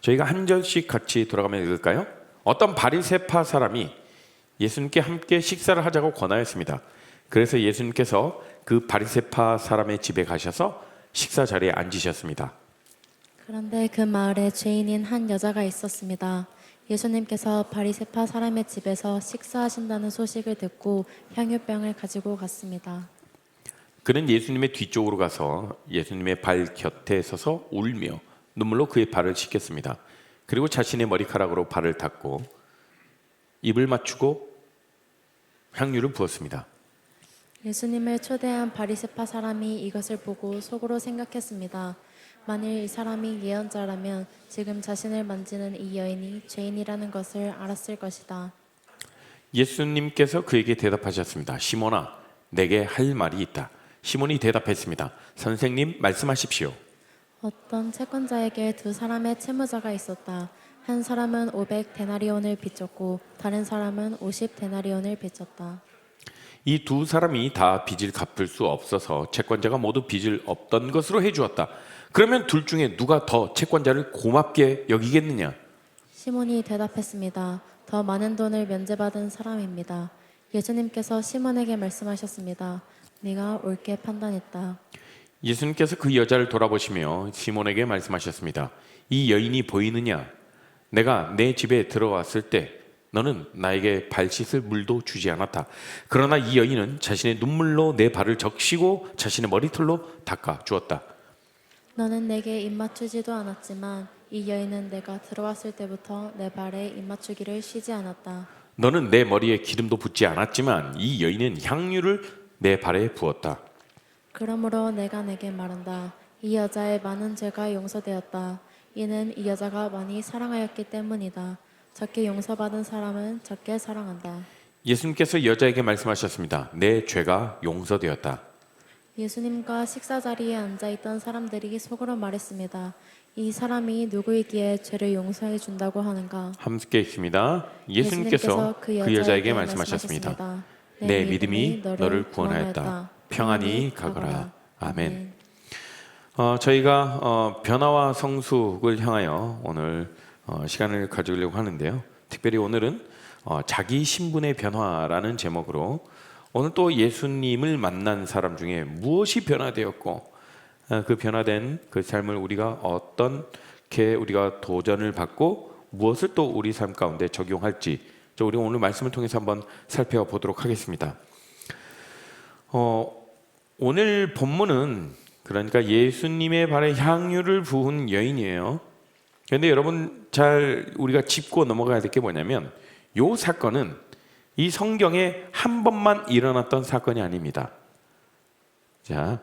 저희가 한 절씩 같이 돌아가면 읽을까요? 어떤 바리새파 사람이 예수님께 함께 식사를 하자고 권하였습니다. 그래서 예수님께서 그 바리새파 사람의 집에 가셔서 식사 자리에 앉으셨습니다. 그런데 그 마을에 죄인인 한 여자가 있었습니다. 예수님께서 바리새파 사람의 집에서 식사하신다는 소식을 듣고 향유병을 가지고 갔습니다. 그는 예수님의 뒤쪽으로 가서 예수님의 발 곁에 서서 울며 눈물로 그의 발을 씻겼습니다. 그리고 자신의 머리카락으로 발을 닦고 입을 맞추고 향유를 부었습니다. 예수님을 초대한 바리새파 사람이 이것을 보고 속으로 생각했습니다. 만일 이 사람이 예언자라면 지금 자신을 만지는 이 여인이 죄인이라는 것을 알았을 것이다. 예수님께서 그에게 대답하셨습니다. 시몬아, 내게 할 말이 있다. 시몬이 대답했습니다. 선생님, 말씀하십시오. 어떤 채권자에게 두 사람의 채무자가 있었다. 한 사람은 500데나리온을 빚졌고 다른 사람은 50데나리온을 빚졌다. 이 두 사람이 다 빚을 갚을 수 없어서 채권자가 모두 빚을 없던 것으로 해주었다. 그러면 둘 중에 누가 더 채권자를 고맙게 여기겠느냐? 시몬이 대답했습니다. 더 많은 돈을 면제받은 사람입니다. 예수님께서 시몬에게 말씀하셨습니다. 네가 옳게 판단했다. 예수님께서 그 여자를 돌아보시며 시몬에게 말씀하셨습니다. 이 여인이 보이느냐? 내가 내 집에 들어왔을 때 너는 나에게 발 씻을 물도 주지 않았다. 그러나 이 여인은 자신의 눈물로 내 발을 적시고 자신의 머리털로 닦아 주었다. 너는 내게 입맞추지도 않았지만 이 여인은 내가 들어왔을 때부터 내 발에 입맞추기를 쉬지 않았다. 너는 내 머리에 기름도 붓지 않았지만 이 여인은 향유를 내 발에 부었다. 그러므로 내가 내게 말한다. 이 여자의 많은 죄가 용서되었다. 이는 이 여자가 많이 사랑하였기 때문이다. 적게 용서받은 사람은 적게 사랑한다. 예수님께서 여자에게 말씀하셨습니다. 내 죄가 용서되었다. 예수님과 식사 자리에 앉아 있던 사람들이 속으로 말했습니다. 이 사람이 누구이기에 죄를 용서해 준다고 하는가? 함께 읽습니다. 예수님께서 그 여자에게 말씀하셨습니다. 내 믿음이 너를 구원하였다. 평안히 가거라. 아멘. 저희가 변화와 성숙을 향하여 오늘 시간을 가지려고 하는데요. 특별히 오늘은 자기 신분의 변화라는 제목으로 오늘 또 예수님을 만난 사람 중에 무엇이 변화되었고 그 변화된 그 삶을 우리가 어떻게 우리가 도전을 받고 무엇을 또 우리 삶 가운데 적용할지 우리 오늘 말씀을 통해서 한번 살펴보도록 하겠습니다. 오늘 본문은 그러니까 예수님의 발에 향유를 부은 여인이에요. 그런데 여러분 잘 우리가 짚고 넘어가야 될 게 뭐냐면 이 사건은 이 성경에 한 번만 일어났던 사건이 아닙니다. 자,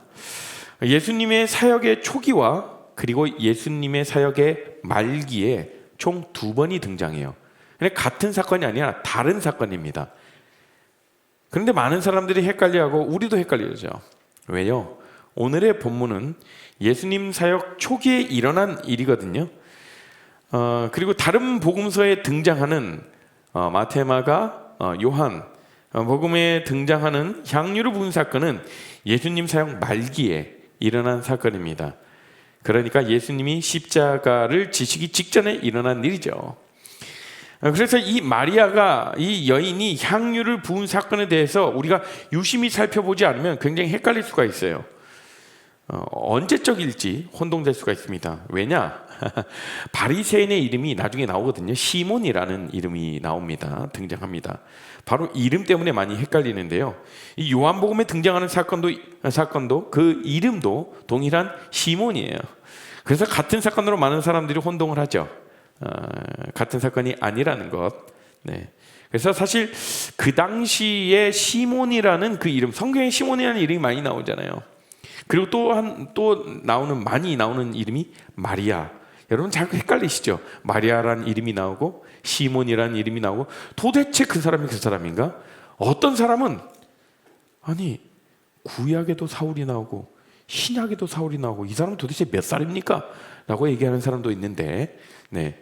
예수님의 사역의 초기와 그리고 예수님의 사역의 말기에 총 2번이 등장해요. 근데 같은 사건이 아니라 다른 사건입니다. 그런데 많은 사람들이 헷갈려하고 우리도 헷갈리죠. 왜요? 오늘의 본문은 예수님 사역 초기에 일어난 일이거든요. 그리고 다른 복음서에 등장하는 마태, 마가, 요한 복음에 등장하는 향유를 부은 사건은 예수님 사역 말기에 일어난 사건입니다. 그러니까 예수님이 십자가를 지시기 직전에 일어난 일이죠. 그래서 이 마리아가 이 여인이 향유를 부은 사건에 대해서 우리가 유심히 살펴보지 않으면 굉장히 헷갈릴 수가 있어요. 언제적일지 혼동될 수가 있습니다. 왜냐? 바리새인의 이름이 나중에 나오거든요. 시몬이라는 이름이 나옵니다. 등장합니다. 바로 이름 때문에 많이 헷갈리는데요. 이 요한복음에 등장하는 사건도 그 이름도 동일한 시몬이에요. 그래서 같은 사건으로 많은 사람들이 혼동을 하죠. 같은 사건이 아니라는 것. 네. 그래서 사실 그 당시에 시몬이라는 그 이름, 성경에 시몬이라는 이름이 많이 나오잖아요. 그리고 많이 나오는 이름이 마리아. 여러분 자꾸 헷갈리시죠? 마리아라는 이름이 나오고 시몬이라는 이름이 나오고 도대체 그 사람이 그 사람인가? 어떤 사람은 아니 구약에도 사울이 나오고 신약에도 사울이 나오고 이 사람은 도대체 몇 살입니까? 라고 얘기하는 사람도 있는데 네.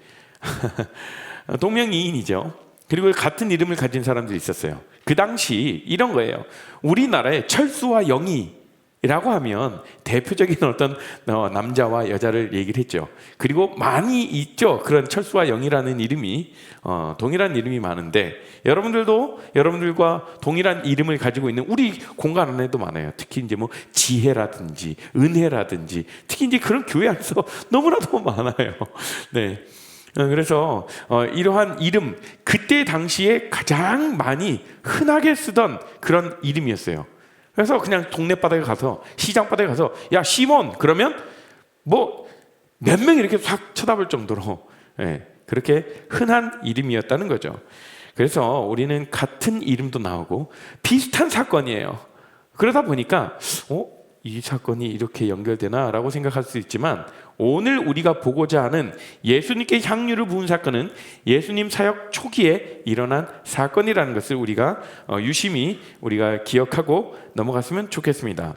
동명이인이죠. 그리고 같은 이름을 가진 사람들이 있었어요. 그 당시 이런 거예요. 우리나라에 철수와 영희 라고 하면 대표적인 어떤 남자와 여자를 얘기를 했죠. 그리고 많이 있죠. 그런 철수와 영이라는 이름이 동일한 이름이 많은데 여러분들도 여러분들과 동일한 이름을 가지고 있는 우리 공간 안에도 많아요. 특히 이제 뭐 지혜라든지 은혜라든지 특히 이제 그런 교회 안에서 너무나도 많아요. 네. 그래서 이러한 이름 그때 당시에 가장 많이 흔하게 쓰던 그런 이름이었어요. 그래서 그냥 동네 바닥에 가서 시장 바닥에 가서 야 시몬 그러면 뭐 몇 명이 이렇게 싹 쳐다볼 정도로 그렇게 흔한 이름이었다는 거죠. 그래서 우리는 같은 이름도 나오고 비슷한 사건이에요. 그러다 보니까 이 사건이 이렇게 연결되나라고 생각할 수 있지만 오늘 우리가 보고자 하는 예수님께 향유를 부은 사건은 예수님 사역 초기에 일어난 사건이라는 것을 우리가 유심히 우리가 기억하고 넘어갔으면 좋겠습니다.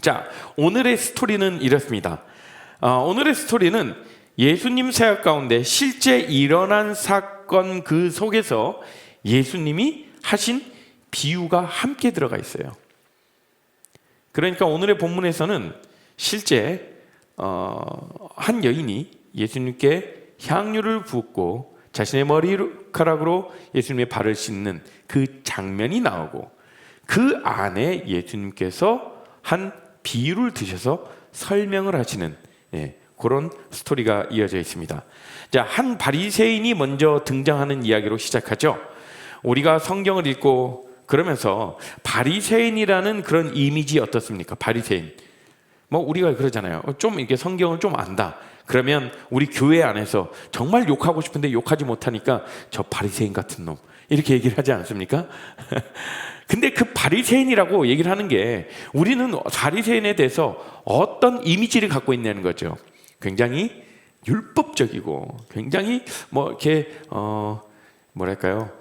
자, 오늘의 스토리는 이렇습니다. 오늘의 스토리는 예수님 사역 가운데 실제 일어난 사건 그 속에서 예수님이 하신 비유가 함께 들어가 있어요. 그러니까 오늘의 본문에서는 실제 한 여인이 예수님께 향유를 붓고 자신의 머리카락으로 예수님의 발을 씻는 그 장면이 나오고 그 안에 예수님께서 한 비유를 드셔서 설명을 하시는 그런 스토리가 이어져 있습니다. 자, 한 바리새인이 먼저 등장하는 이야기로 시작하죠. 우리가 성경을 읽고 그러면서 바리새인이라는 그런 이미지 어떻습니까? 바리새인. 뭐 우리가 그러잖아요. 좀 이렇게 성경을 좀 안다. 그러면 우리 교회 안에서 정말 욕하고 싶은데 욕하지 못하니까 저 바리새인 같은 놈 이렇게 얘기를 하지 않습니까? 근데 그 바리새인이라고 얘기를 하는 게 우리는 바리새인에 대해서 어떤 이미지를 갖고 있냐는 거죠. 굉장히 율법적이고 굉장히 뭐 이렇게 뭐랄까요?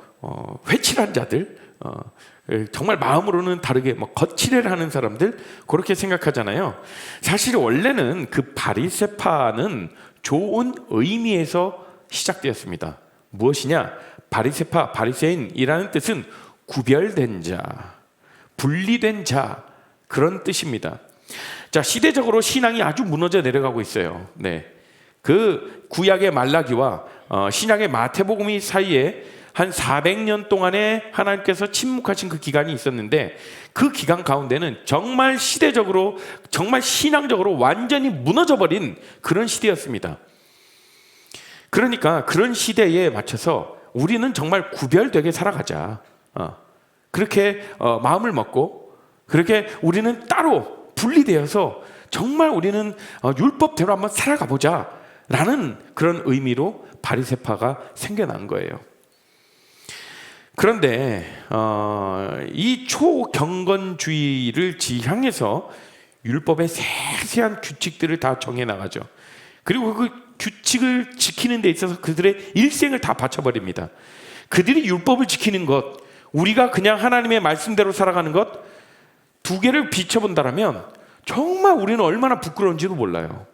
회칠한 자들. 정말 마음으로는 다르게 거칠애를 하는 사람들 그렇게 생각하잖아요. 사실 원래는 그 바리새파는 좋은 의미에서 시작되었습니다. 무엇이냐? 바리새파, 바리새인이라는 뜻은 구별된 자, 분리된 자 그런 뜻입니다. 자, 시대적으로 신앙이 아주 무너져 내려가고 있어요. 네, 그 구약의 말라기와 신약의 마태복음이 사이에 한 400년 동안에 하나님께서 침묵하신 그 기간이 있었는데 그 기간 가운데는 정말 시대적으로 정말 신앙적으로 완전히 무너져버린 그런 시대였습니다. 그러니까 그런 시대에 맞춰서 우리는 정말 구별되게 살아가자. 그렇게 마음을 먹고 그렇게 우리는 따로 분리되어서 정말 우리는 율법대로 한번 살아가 보자 라는 그런 의미로 바리새파가 생겨난 거예요. 그런데 이 초경건주의를 지향해서 율법의 세세한 규칙들을 다 정해나가죠. 그리고 그 규칙을 지키는 데 있어서 그들의 일생을 다 바쳐버립니다. 그들이 율법을 지키는 것, 우리가 그냥 하나님의 말씀대로 살아가는 것 두 개를 비춰본다면 정말 우리는 얼마나 부끄러운지도 몰라요.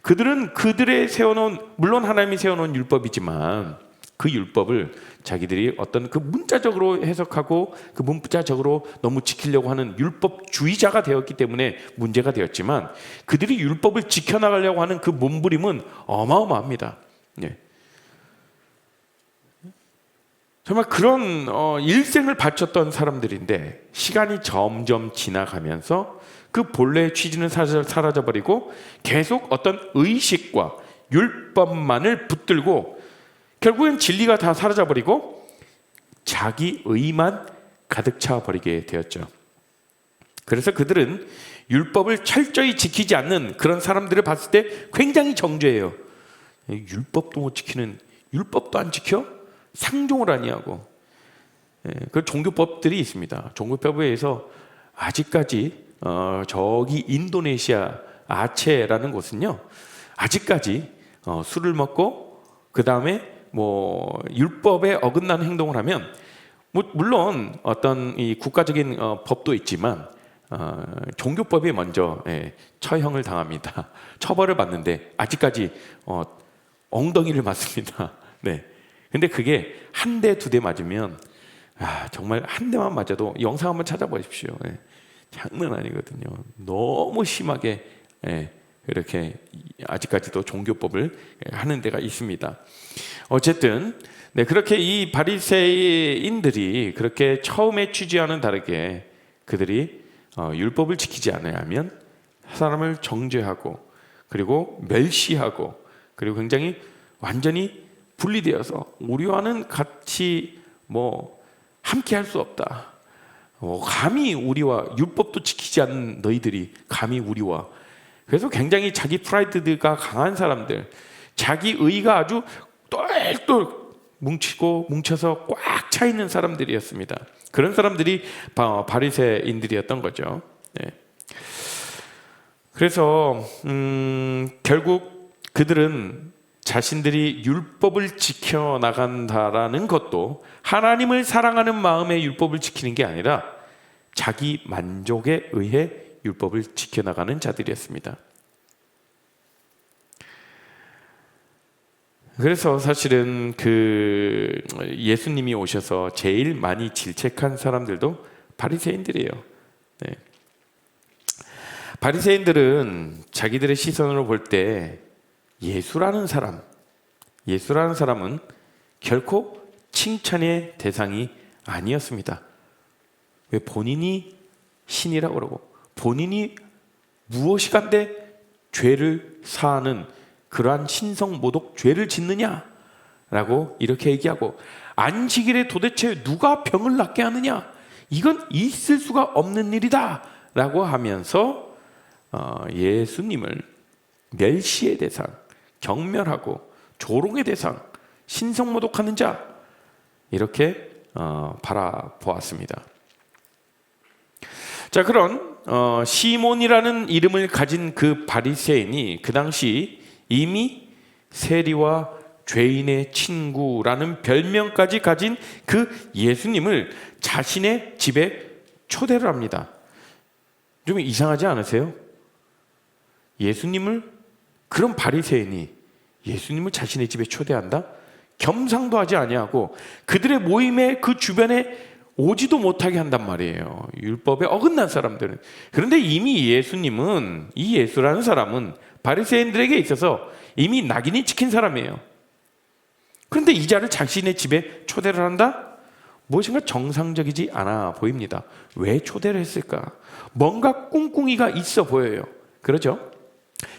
그들은 그들의 세워놓은, 물론 하나님이 세워놓은 율법이지만 그 율법을 자기들이 어떤 그 문자적으로 해석하고 그 문자적으로 너무 지키려고 하는 율법주의자가 되었기 때문에 문제가 되었지만 그들이 율법을 지켜나가려고 하는 그 몸부림은 어마어마합니다. 예. 정말 그런 일생을 바쳤던 사람들인데 시간이 점점 지나가면서 그 본래의 취지는 사라져버리고 계속 어떤 의식과 율법만을 붙들고 결국엔 진리가 다 사라져버리고 자기 의만 가득 차버리게 되었죠. 그래서 그들은 율법을 철저히 지키지 않는 그런 사람들을 봤을 때 굉장히 정죄해요. 율법도 못 지키는, 율법도 안 지켜? 상종을 아니하고. 그 종교법들이 있습니다. 종교법에 의해서 아직까지 저기 인도네시아 아체라는 곳은요, 아직까지 술을 먹고 그 다음에 뭐 율법에 어긋나는 행동을 하면 물론 어떤 이 국가적인 법도 있지만 종교법이 먼저 처형을 당합니다. 처벌을 받는데 아직까지 엉덩이를 맞습니다. 네. 근데 그게 한 대, 두 대 맞으면 정말 한 대만 맞아도 영상 한번 찾아보십시오. 장난 아니거든요. 너무 심하게 이렇게 아직까지도 종교법을 하는 데가 있습니다. 어쨌든 그렇게 이 바리새인들이 그렇게 처음에 취지와는 다르게 그들이 율법을 지키지 않으면 사람을 정죄하고 그리고 멸시하고 그리고 굉장히 완전히 분리되어서 우리와는 같이 함께 할 수 없다. 감히 우리와 율법도 지키지 않는 너희들이 감히 우리와. 그래서 굉장히 자기 프라이드가 강한 사람들, 자기 의가 아주 똘똘 뭉쳐서 꽉 차 있는 사람들이었습니다. 그런 사람들이 바리새인들이었던 거죠. 그래서 결국 그들은 자신들이 율법을 지켜나간다라는 것도 하나님을 사랑하는 마음에 율법을 지키는 게 아니라 자기 만족에 의해 율법을 지켜나가는 자들이었습니다. 그래서 사실은 그 예수님이 오셔서 제일 많이 질책한 사람들도 바리새인들이에요. 바리새인들은 자기들의 시선으로 볼 때 예수라는 사람은 결코 칭찬의 대상이 아니었습니다. 왜 본인이 신이라고 그러고 본인이 무엇이간데 죄를 사하는 그러한 신성모독 죄를 짓느냐라고 이렇게 얘기하고 안식일에 도대체 누가 병을 낫게 하느냐? 이건 있을 수가 없는 일이다 라고 하면서 예수님을 멸시의 대상, 경멸하고 조롱의 대상, 신성모독하는 자 이렇게 바라보았습니다. 자, 그런 시몬이라는 이름을 가진 그 바리새인이 그 당시 이미 세리와 죄인의 친구라는 별명까지 가진 그 예수님을 자신의 집에 초대를 합니다. 좀 이상하지 않으세요? 예수님을, 그런 바리새인이 예수님을 자신의 집에 초대한다? 겸상도 하지 아니하고 그들의 모임에 그 주변에 오지도 못하게 한단 말이에요. 율법에 어긋난 사람들은. 그런데 이미 예수님은, 이 예수라는 사람은 바리새인들에게 있어서 이미 낙인이 찍힌 사람이에요. 그런데 이 자를 자신의 집에 초대를 한다? 무엇인가 정상적이지 않아 보입니다. 왜 초대를 했을까? 뭔가 꿍꿍이가 있어 보여요. 그렇죠?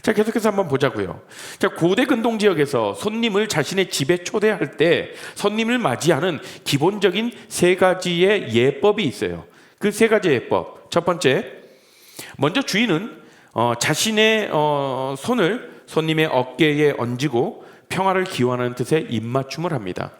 자, 계속해서 한번 보자고요. 자, 고대 근동 지역에서 손님을 자신의 집에 초대할 때 손님을 맞이하는 기본적인 세 가지의 예법이 있어요. 그 세 가지 예법. 첫 번째, 먼저 주인은 자신의 손을 손님의 어깨에 얹고 평화를 기원하는 뜻의 입맞춤을 합니다.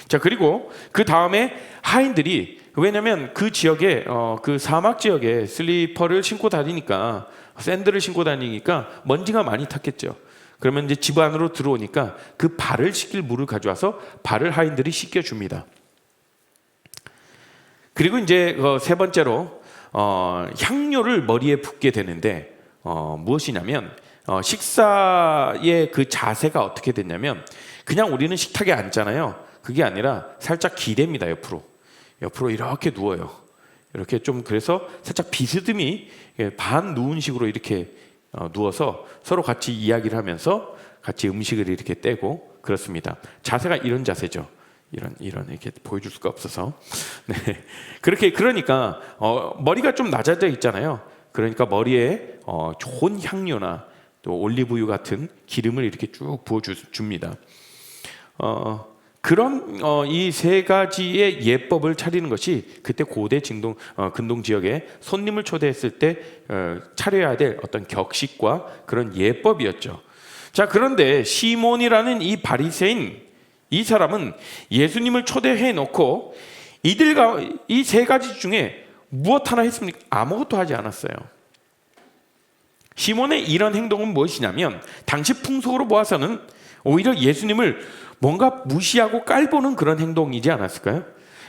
자, 그리고 그 다음에 하인들이, 왜냐하면 그 지역에 그 사막 지역에 슬리퍼를 신고 다니니까, 샌들을 신고 다니니까 먼지가 많이 탔겠죠. 그러면 이제 집 안으로 들어오니까 그 발을 씻길 물을 가져와서 발을 하인들이 씻겨줍니다. 그리고 이제 세 번째로 향료를 머리에 붓게 되는데 무엇이냐면 식사의 그 자세가 어떻게 됐냐면 그냥 우리는 식탁에 앉잖아요. 그게 아니라 살짝 기댑니다. 옆으로 이렇게 누워요. 이렇게 좀, 그래서 살짝 비스듬히 반 누운 식으로 이렇게 누워서 서로 같이 이야기를 하면서 같이 음식을 이렇게 떼고 그렇습니다. 자세가 이런 자세죠. 이런 이렇게 보여줄 수가 없어서. 네. 그러니까 머리가 좀 낮아져 있잖아요. 그러니까 머리에 좋은 향료나 또 올리브유 같은 기름을 이렇게 쭉 부어줍니다. 그런 이 세 가지의 예법을 차리는 것이 그때 고대 근동 지역에 손님을 초대했을 때 차려야 될 어떤 격식과 그런 예법이었죠. 자, 그런데 시몬이라는 이 바리새인, 이 사람은 예수님을 초대해 놓고 이들과 이 세 가지 중에 무엇 하나 했습니까? 아무것도 하지 않았어요. 시몬의 이런 행동은 무엇이냐면 당시 풍속으로 보아서는 오히려 예수님을 뭔가 무시하고 깔보는 그런 행동이지 않았을까요?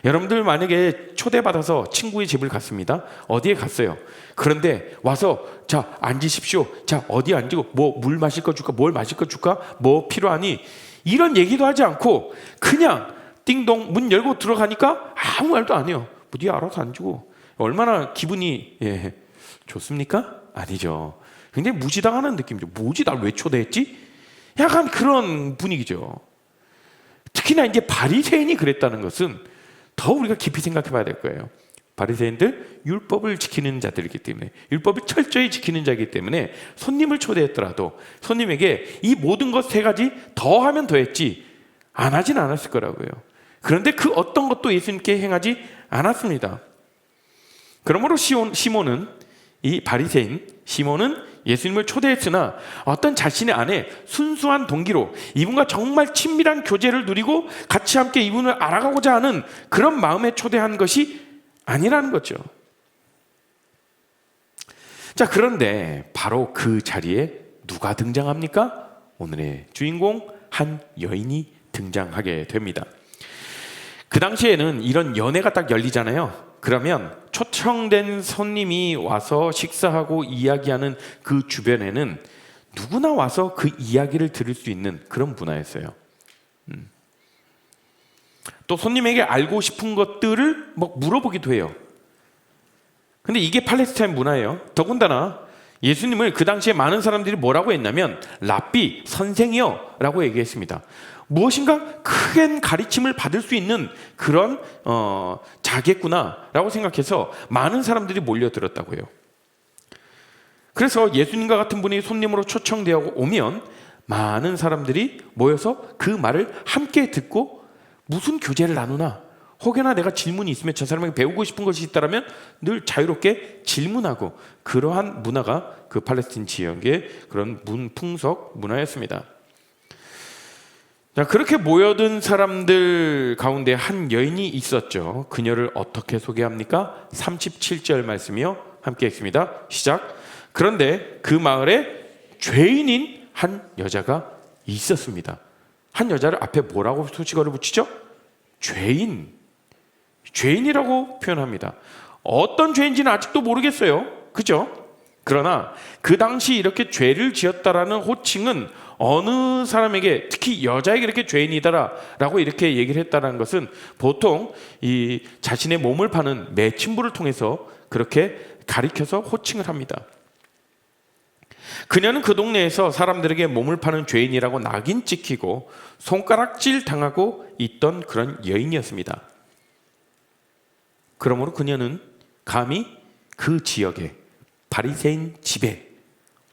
여러분들 만약에 초대받아서 친구의 집을 갔습니다. 어디에 갔어요? 그런데 와서 자, 앉으십시오. 자, 어디 앉고 뭐 물 마실 거 줄까? 뭘 마실 거 줄까? 뭐 필요하니? 이런 얘기도 하지 않고 그냥 띵동 문 열고 들어가니까 아무 말도 안 해요. 뭐 네 알아서 앉고 얼마나 기분이 좋습니까? 아니죠. 굉장히 무시당하는 느낌이죠. 뭐지? 날 왜 초대했지? 약간 그런 분위기죠. 특히나 이제 바리새인이 그랬다는 것은 더 우리가 깊이 생각해 봐야 될 거예요. 바리새인들 율법을 지키는 자들이기 때문에, 율법을 철저히 지키는 자이기 때문에 손님을 초대했더라도 손님에게 이 모든 것 세 가지 더 하면 더 했지 안 하진 않았을 거라고요. 그런데 그 어떤 것도 예수님께 행하지 않았습니다. 그러므로 시몬은, 이 바리새인 시몬은 예수님을 초대했으나 어떤 자신의 안에 순수한 동기로 이분과 정말 친밀한 교제를 누리고 같이 함께 이분을 알아가고자 하는 그런 마음에 초대한 것이 아니라는 거죠. 자, 그런데 바로 그 자리에 누가 등장합니까? 오늘의 주인공 한 여인이 등장하게 됩니다. 그 당시에는 이런 연회가 딱 열리잖아요. 그러면 초청된 손님이 와서 식사하고 이야기하는 그 주변에는 누구나 와서 그 이야기를 들을 수 있는 그런 문화였어요. 또 손님에게 알고 싶은 것들을 물어보기도 해요. 근데 이게 팔레스타인 문화예요. 더군다나 예수님을 그 당시에 많은 사람들이 뭐라고 했냐면 랍비, 선생이요 라고 얘기했습니다. 무엇인가 크게 가르침을 받을 수 있는 그런 자겠구나 라고 생각해서 많은 사람들이 몰려들었다고 해요. 그래서 예수님과 같은 분이 손님으로 초청되어 오면 많은 사람들이 모여서 그 말을 함께 듣고 무슨 교제를 나누나, 혹여나 내가 질문이 있으면 저 사람에게 배우고 싶은 것이 있다면 늘 자유롭게 질문하고, 그러한 문화가 그 팔레스틴 지역의 그런 풍속 문화였습니다. 자, 그렇게 모여든 사람들 가운데 한 여인이 있었죠. 그녀를 어떻게 소개합니까? 37절 말씀이요. 함께 읽습니다. 시작. 그런데 그 마을에 죄인인 한 여자가 있었습니다. 한 여자를 앞에 뭐라고 수식어를 붙이죠? 죄인. 죄인이라고 표현합니다. 어떤 죄인지는 아직도 모르겠어요. 그죠? 그러나 그 당시 이렇게 죄를 지었다라는 호칭은 어느 사람에게, 특히 여자에게 이렇게 죄인이다라고 이렇게 얘기를 했다는 것은 보통 이 자신의 몸을 파는 매춘부를 통해서 그렇게 가리켜서 호칭을 합니다. 그녀는 그 동네에서 사람들에게 몸을 파는 죄인이라고 낙인 찍히고 손가락질 당하고 있던 그런 여인이었습니다. 그러므로 그녀는 감히 그 지역에 바리새인 집에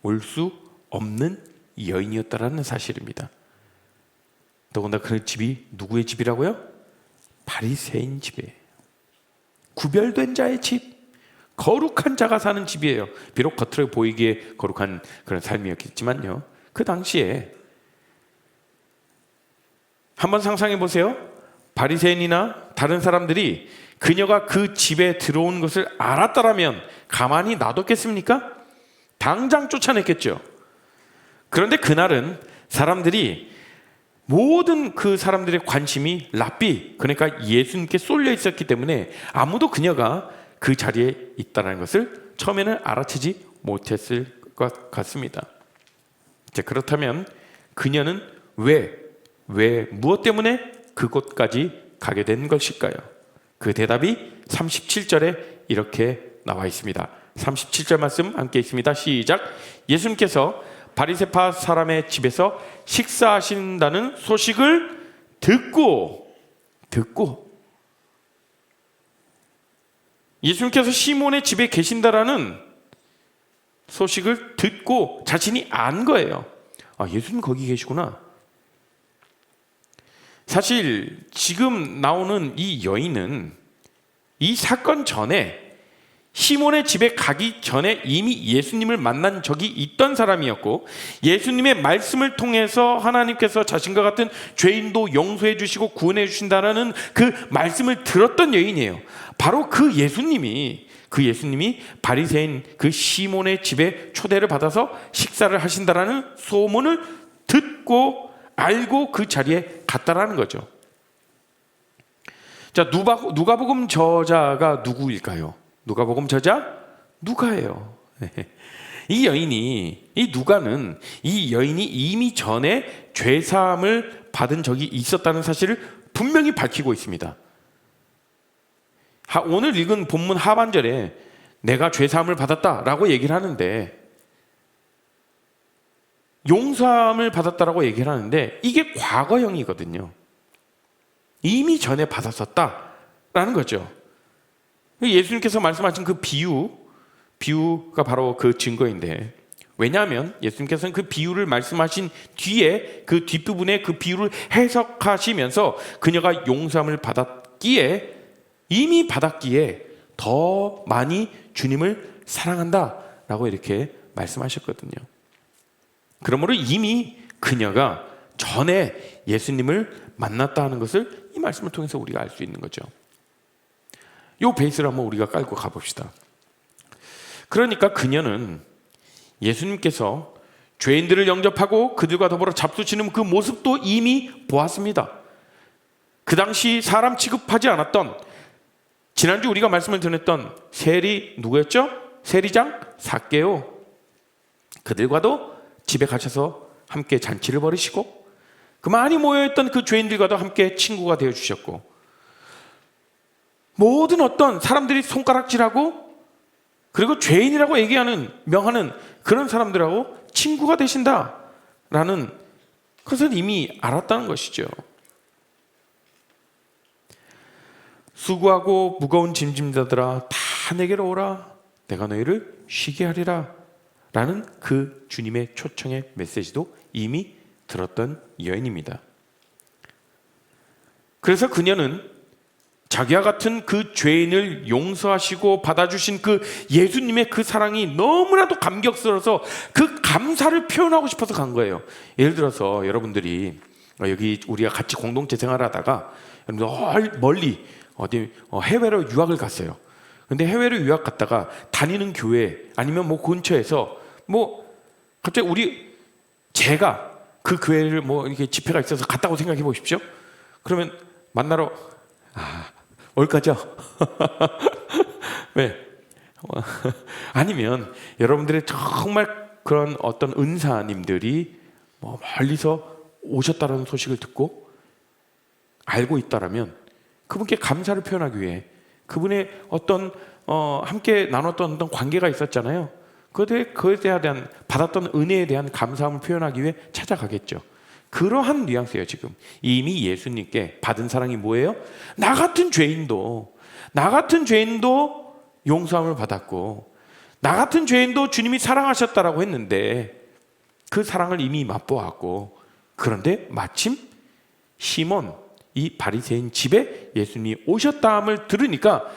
올 수 없는 여인이었다라는 사실입니다. 더군다나 그 집이 누구의 집이라고요? 바리새인 집이에요. 구별된 자의 집, 거룩한 자가 사는 집이에요. 비록 겉으로 보이기에 거룩한 그런 삶이었겠지만요, 그 당시에 한번 상상해 보세요. 바리새인이나 다른 사람들이 그녀가 그 집에 들어온 것을 알았다라면 가만히 놔뒀겠습니까? 당장 쫓아냈겠죠. 그런데 그날은 사람들이, 모든 그 사람들의 관심이 랍비, 그러니까 예수님께 쏠려 있었기 때문에 아무도 그녀가 그 자리에 있다는 것을 처음에는 알아채지 못했을 것 같습니다. 자, 그렇다면 그녀는 무엇 때문에 그곳까지 가게 된 것일까요? 그 대답이 37절에 이렇게 나와 있습니다. 37절 말씀 함께 읽습니다. 시작. 예수님께서 바리새파 사람의 집에서 식사하신다는 소식을 듣고 예수님께서 시몬의 집에 계신다라는 소식을 듣고 자신이 안 거예요. 아, 예수님 거기 계시구나. 사실 지금 나오는 이 여인은 이 사건 전에 시몬의 집에 가기 전에 이미 예수님을 만난 적이 있던 사람이었고, 예수님의 말씀을 통해서 하나님께서 자신과 같은 죄인도 용서해 주시고 구원해 주신다는 그 말씀을 들었던 여인이에요. 바로 그 예수님이 바리새인 그 시몬의 집에 초대를 받아서 식사를 하신다라는 소문을 듣고 알고 그 자리에 갔다라는 거죠. 자, 누가복음 저자가 누구일까요? 누가복음 저자 누가예요. 이 누가는 이 여인이 이미 전에 죄사함을 받은 적이 있었다는 사실을 분명히 밝히고 있습니다. 오늘 읽은 본문 하반절에 내가 죄사함을 받았다라고 얘기를 하는데, 용서함을 받았다라고 얘기를 하는데 이게 과거형이거든요. 이미 전에 받았었다라는 거죠. 예수님께서 말씀하신 그 비유가 바로 그 증거인데, 왜냐하면 예수님께서는 그 비유를 말씀하신 뒤에 그 뒷부분에 그 비유를 해석하시면서 그녀가 용서함을 받았기에, 이미 받았기에 더 많이 주님을 사랑한다라고 이렇게 말씀하셨거든요. 그러므로 이미 그녀가 전에 예수님을 만났다 하는 것을 이 말씀을 통해서 우리가 알 수 있는 거죠. 이 베이스를 한번 우리가 깔고 가봅시다. 그러니까 그녀는 예수님께서 죄인들을 영접하고 그들과 더불어 잡수시는 그 모습도 이미 보았습니다. 그 당시 사람 취급하지 않았던, 지난주 우리가 말씀을 드렸던 세리 누구였죠? 세리장 삭개오. 그들과도 집에 가셔서 함께 잔치를 벌이시고, 그 많이 모여있던 그 죄인들과도 함께 친구가 되어주셨고, 모든 어떤 사람들이 손가락질하고 그리고 죄인이라고 명하는 그런 사람들하고 친구가 되신다라는 것을 이미 알았다는 것이죠. 수고하고 무거운 짐진 자들아 다 내게로 오라, 내가 너희를 쉬게 하리라 라는 그 주님의 초청의 메시지도 이미 들었던 여인입니다. 그래서 그녀는 자기와 같은 그 죄인을 용서하시고 받아주신 그 예수님의 그 사랑이 너무나도 감격스러워서 그 감사를 표현하고 싶어서 간 거예요. 예를 들어서 여러분들이 여기 우리가 같이 공동체 생활하다가 멀리 어디 해외로 유학을 갔어요. 근데 해외로 유학 갔다가 다니는 교회 아니면 뭐 근처에서 뭐 갑자기 제가 그 교회를 뭐 이렇게 집회가 있어서 갔다고 생각해 보십시오. 그러면 만나러 올 거죠? 왜? 아니면 여러분들의 정말 그런 어떤 은사님들이 뭐 멀리서 오셨다는 소식을 듣고 알고 있다라면 그분께 감사를 표현하기 위해 그분의 어떤 함께 나눴던 어떤 관계가 있었잖아요. 그것에 대한 받았던 은혜에 대한 감사함을 표현하기 위해 찾아가겠죠. 그러한 뉘앙스예요. 지금 이미 예수님께 받은 사랑이 뭐예요? 나 같은 죄인도 용서함을 받았고, 나 같은 죄인도 주님이 사랑하셨다라고 했는데 그 사랑을 이미 맛보았고, 그런데 마침 시몬 이 바리새인 집에 예수님이 오셨다함을 들으니까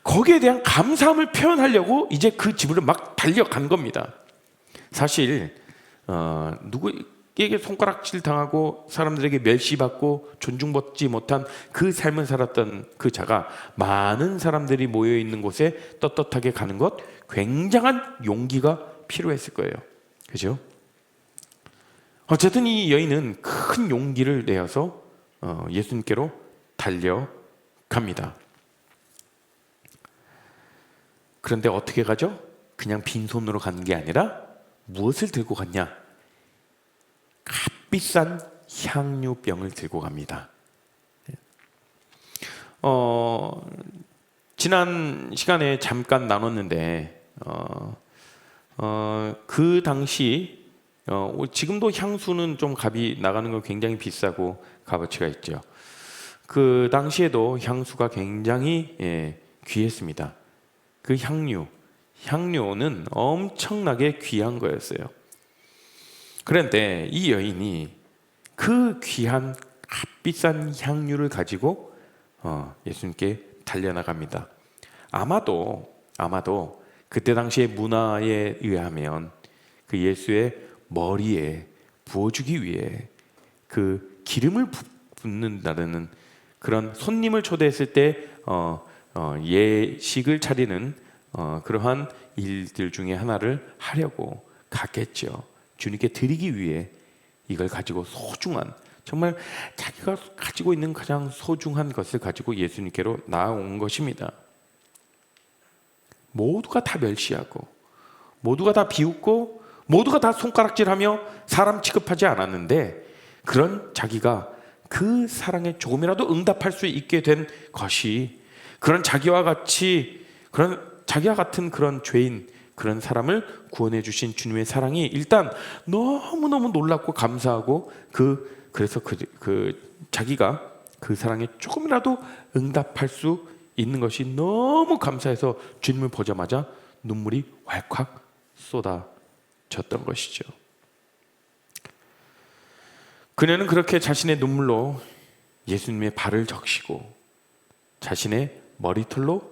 거기에 대한 감사함을 표현하려고 이제 그 집으로 막 달려간 겁니다. 사실 누구에게 손가락질 당하고 사람들에게 멸시받고 존중받지 못한 그 삶을 살았던 그 자가 많은 사람들이 모여있는 곳에 떳떳하게 가는 것, 굉장한 용기가 필요했을 거예요. 그죠? 어쨌든 이 여인은 큰 용기를 내어서 예수님께로 달려갑니다. 그런데 어떻게 가죠? 그냥 빈손으로 가는 게 아니라 무엇을 들고 갔냐? 값비싼 향유병을 들고 갑니다. 지난 시간에 잠깐 나눴는데 그 당시 지금도 향수는 좀 값이 나가는 거 굉장히 비싸고 값어치가 있죠. 그 당시에도 향수가 굉장히 귀했습니다. 그 향료는 엄청나게 귀한 거였어요. 그런데 이 여인이 그 귀한 값비싼 향유를 가지고 예수님께 달려나갑니다. 아마도 그때 당시의 문화에 의하면 그 예수의 머리에 부어주기 위해 그 기름을 붓는다는 그런 손님을 초대했을 때 예식을 차리는 그러한 일들 중에 하나를 하려고 갔겠죠. 주님께 드리기 위해 이걸 가지고 소중한, 정말 자기가 가지고 있는 가장 소중한 것을 가지고 예수님께로 나아온 것입니다. 모두가 다 멸시하고 모두가 다 비웃고 모두가 다 손가락질하며 사람 취급하지 않았는데, 그런 자기가 그 사랑에 조금이라도 응답할 수 있게 된 것이, 그런 자기와 같은 그런 죄인, 그런 사람을 구원해 주신 주님의 사랑이 일단 너무너무 놀랍고 감사하고 그래서 자기가 그 사랑에 조금이라도 응답할 수 있는 것이 너무 감사해서 주님을 보자마자 눈물이 왈칵 쏟아졌던 것이죠. 그녀는 그렇게 자신의 눈물로 예수님의 발을 적시고 자신의 머리털로